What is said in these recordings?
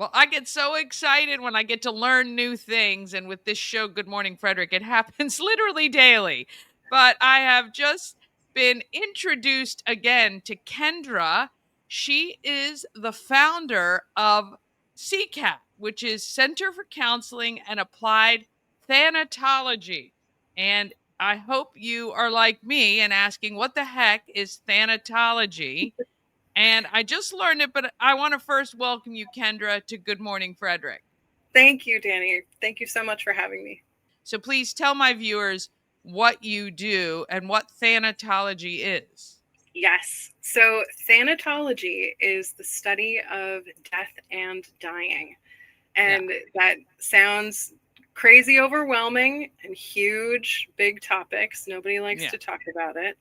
Well, I get so excited when I get to learn new things. And with this show, Good Morning Frederick, it happens literally daily. But I have just been introduced again to Kendra. She is the founder of CCAT, which is Center for Counseling and Applied Thanatology. And I hope you are like me and asking, what the heck is thanatology? And I just learned it, but I want to first welcome you, Kendra, to Good Morning Frederick. Thank you, Danny. Thank you so much for having me. So please tell my viewers what you do and what thanatology is. Yes. So, thanatology is the study of death and dying. Yeah. And that sounds crazy overwhelming and huge, big topics. Nobody likes Yeah. to talk about it,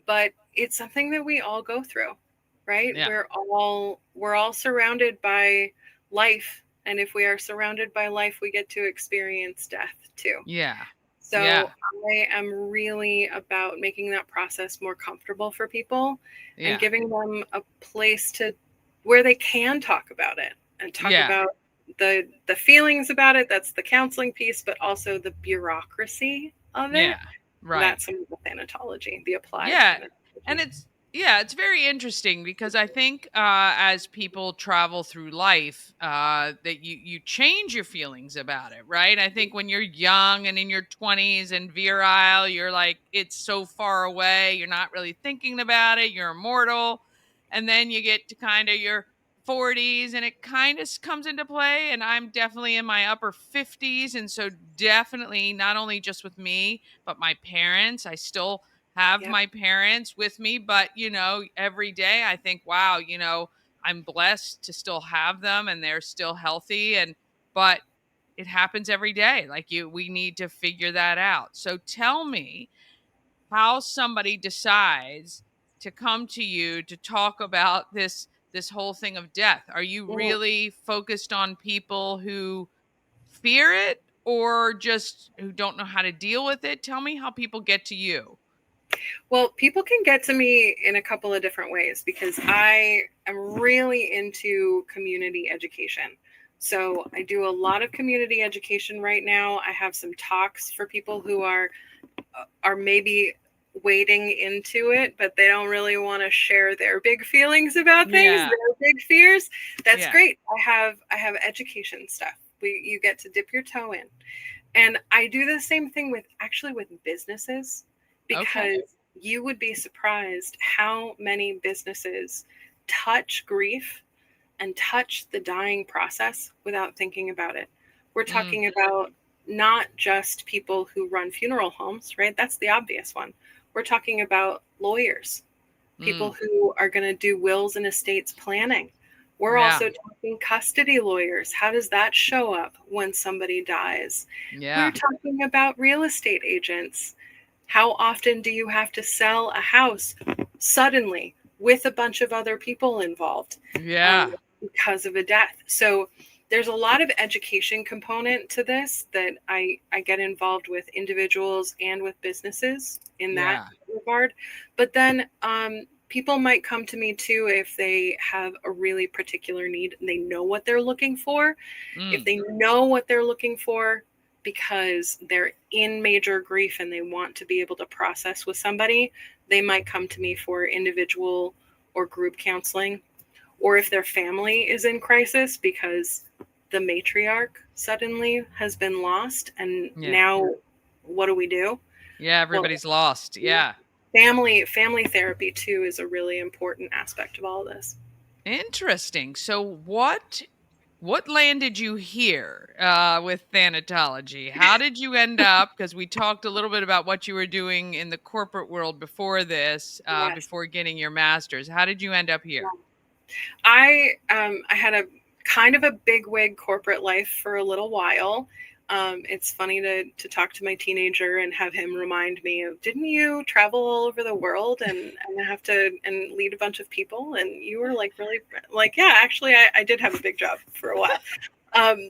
but it's something that we all go through, right? Yeah. We're all surrounded by life, and if we are surrounded by life, we get to experience death too. Yeah. Yeah. So I am really about making that process more comfortable for people and Yeah. giving them a place to where they can talk about it and talk Yeah. about the feelings about it. That's the counseling piece, but also the bureaucracy of Yeah. it. Right. That's some of the thanatology, the applied Yeah. And thanatology. it's very interesting because I think as people travel through life, that you change your feelings about it, right? I think when you're young and in your 20s and virile, you're like, it's so far away, you're not really thinking about it, you're immortal. And then you get to kind of your 40s and it kind of comes into play. And I'm definitely in my upper 50s. And so, definitely, not only just with me, but my parents, I still have Yep. my parents with me, but every day I think, wow, I'm blessed to still have them and they're still healthy, and but it happens every day. Like, we need to figure that out. So tell me how somebody decides to come to you to talk about this whole thing of death. Are you Mhm. really focused on people who fear it or just who don't know how to deal with it? Tell me how people get to you. Well, people can get to me in a couple of different ways because I am really into community education. So I do a lot of community education right now. I have some talks for people who are maybe wading into it, but they don't really want to share their big feelings about things, Yeah. their big fears. That's Yeah. great. I have education stuff. You get to dip your toe in. And I do the same thing with businesses Okay. because you would be surprised how many businesses touch grief and touch the dying process without thinking about it. We're Mm, talking about not just people who run funeral homes, right? That's the obvious one. We're talking about lawyers, people mm. who are going to do wills and estates planning. We're Yeah. also talking custody lawyers. How does that show up when somebody dies? We're Yeah. talking about real estate agents. How often do you have to sell a house suddenly with a bunch of other people involved um, Yeah. because of a death? So there's a lot of education component to this that I get involved with individuals and with businesses in that Yeah. regard. But then people might come to me too if they have a really particular need and they know what they're looking for. If Mm. they know what they're looking for because they're in major grief and they want to be able to process with somebody, they might come to me for individual or group counseling. Or if their family is in crisis because the matriarch suddenly has been lost and Yeah. now what do we do? Yeah. Well, Everybody's lost. yeah, Yeah. family therapy too is a really important aspect of all of this. Interesting. So what landed you here with thanatology? How did you end up? Because we talked a little bit about what you were doing in the corporate world before this, Yes. before getting your master's. How did you end up here? I had a kind of a big wig corporate life for a little while. It's funny to talk to my teenager and have him remind me of, didn't you travel all over the world and have to and lead a bunch of people, and you were like really like, yeah, actually I did have a big job for a while. Um,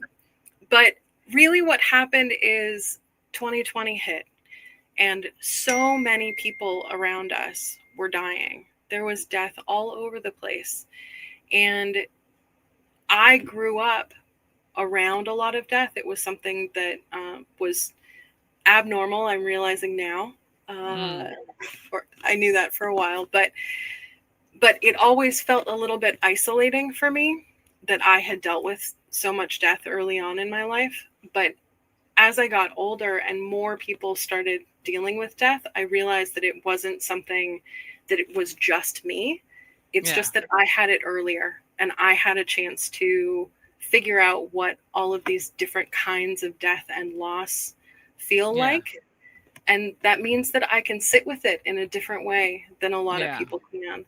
but really what happened is 2020 hit and so many people around us were dying. There was death all over the place. And I grew up around a lot of death. It was something that was abnormal. I'm realizing now. Uh, Mm. or I knew that for a while, but it always felt a little bit isolating for me that I had dealt with so much death early on in my life. But as I got older and more people started dealing with death, I realized that it wasn't something that it was just me. It's Yeah. just that I had it earlier and I had a chance to figure out what all of these different kinds of death and loss feel Yeah. like. And that means that I can sit with it in a different way than a lot of Yeah. people can.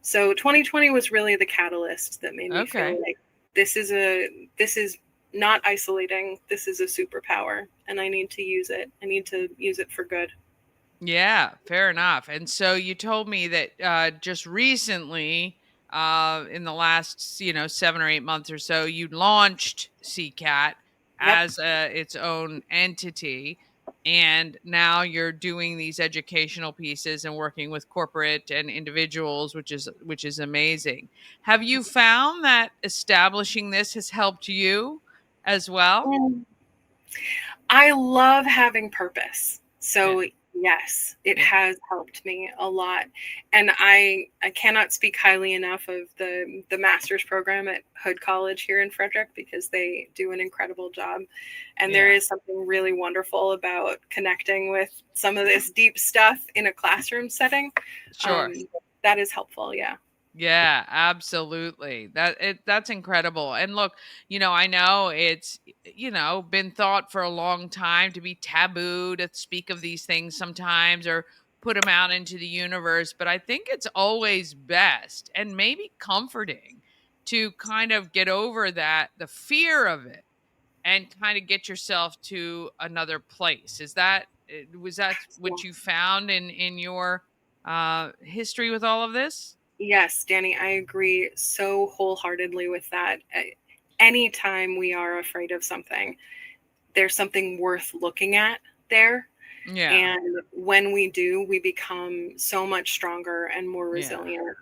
So 2020 was really the catalyst that made me feel Okay. like this is not isolating. This is a superpower and I need to use it. I need to use it for good. Yeah, fair enough. And so you told me that just recently, in the last 7 or 8 months or so, you launched CCAT Yep. as its own entity, and now you're doing these educational pieces and working with corporate and individuals, which is amazing. Have you found that establishing this has helped you as well? Mm. I love having purpose. Yeah, So yes, it yeah, has helped me a lot. And I cannot speak highly enough of the master's program at Hood College here in Frederick because they do an incredible job. And there yeah. is something really wonderful about connecting with some of this deep stuff in a classroom setting. Um, Sure. that is helpful, yeah. Yeah, absolutely. That's incredible. And look, I know it's been thought for a long time to be taboo to speak of these things sometimes or put them out into the universe, but I think it's always best and maybe comforting to kind of get over the fear of it and kind of get yourself to another place. Was that Yeah. what you found in your history with all of this? Yes, Danny, I agree so wholeheartedly with that. Anytime we are afraid of something, there's something worth looking at there. Yeah. And when we do, we become so much stronger and more Yeah. resilient.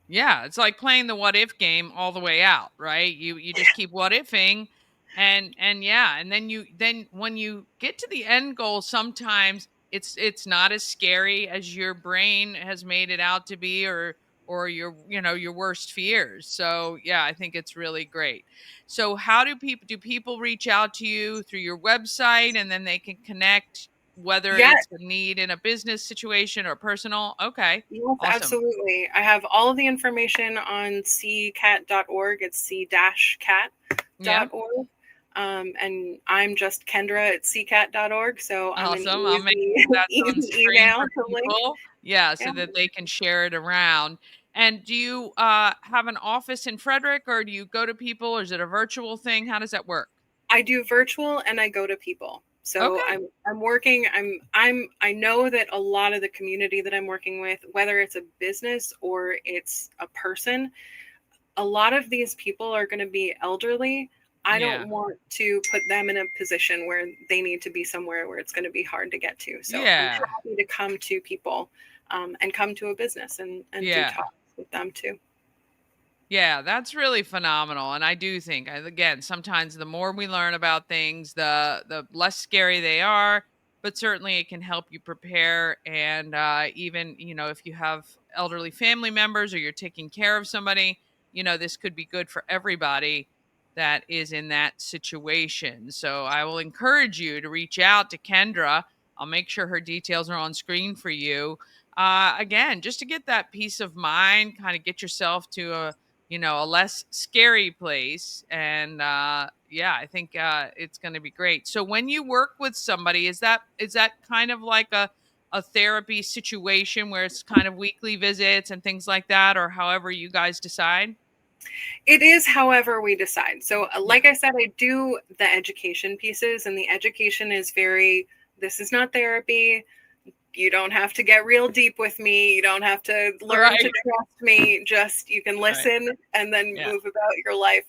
Yeah, it's like playing the what if game all the way out, right? You just keep what ifing, and yeah, and then when you get to the end goal, sometimes it's not as scary as your brain has made it out to be, or your worst fears. So yeah, I think it's really great. So how do people reach out to you through your website, and then they can connect, whether Yeah, it's a need in a business situation or personal? Okay, yes, awesome. absolutely. I have all of the information on ccat.org. It's Yeah. c-cat.org. And I'm just Kendra at ccat.org. So I'm an Awesome. I'll make easy, sure that's on easy screen email for to link. people. Yeah, Yeah. so that they can share it around. And do you have an office in Frederick, or do you go to people, or is it a virtual thing? How does that work? I do virtual and I go to people. So Okay. I'm working I know that a lot of the community that I'm working with, whether it's a business or it's a person, a lot of these people are going to be elderly. I Yeah. don't want to put them in a position where they need to be somewhere where it's going to be hard to get to. So I'm Yeah. happy to come to people and come to a business and do Yeah. talks with them too. Yeah, that's really phenomenal, and I do think, again, sometimes the more we learn about things, the less scary they are. But certainly, it can help you prepare, and even if you have elderly family members or you're taking care of somebody, this could be good for everybody that is in that situation. So I will encourage you to reach out to Kendra. I'll make sure her details are on screen for you. Again, just to get that peace of mind, kind of get yourself to a less scary place. And yeah, I think it's going to be great. So when you work with somebody, is that kind of like a therapy situation where it's kind of weekly visits and things like that, or however you guys decide? It is however we decide. So, Yeah. like I said, I do the education pieces, and the education is very, this is not therapy. You don't have to get real deep with me. You don't have to learn Right. to trust me. Just you can Right. listen and then Yeah. move about your life.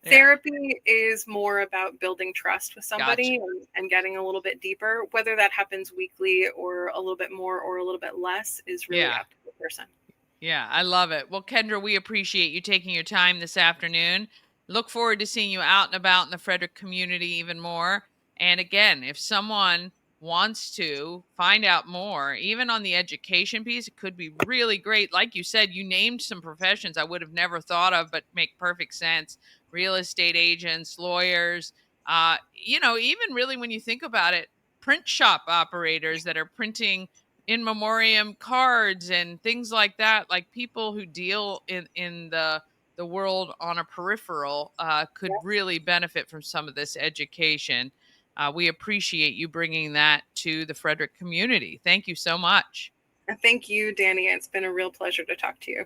Yeah. Therapy is more about building trust with Gotcha. somebody and getting a little bit deeper. Whether that happens weekly or a little bit more or a little bit less is really Yeah. up to the person. Yeah. I love it. Well, Kendra, we appreciate you taking your time this afternoon Look forward to seeing you out and about in the Frederick community even more. And again, if someone wants to find out more, even on the education piece, it could be really great. Like you said, you named some professions I would have never thought of, but make perfect sense. Real estate agents, lawyers, even really when you think about it, print shop operators that are printing in memoriam cards and things like that, like people who deal in the world on a peripheral could really benefit from some of this education. We appreciate you bringing that to the Frederick community. Thank you so much. Thank you, Danny. It's been a real pleasure to talk to you.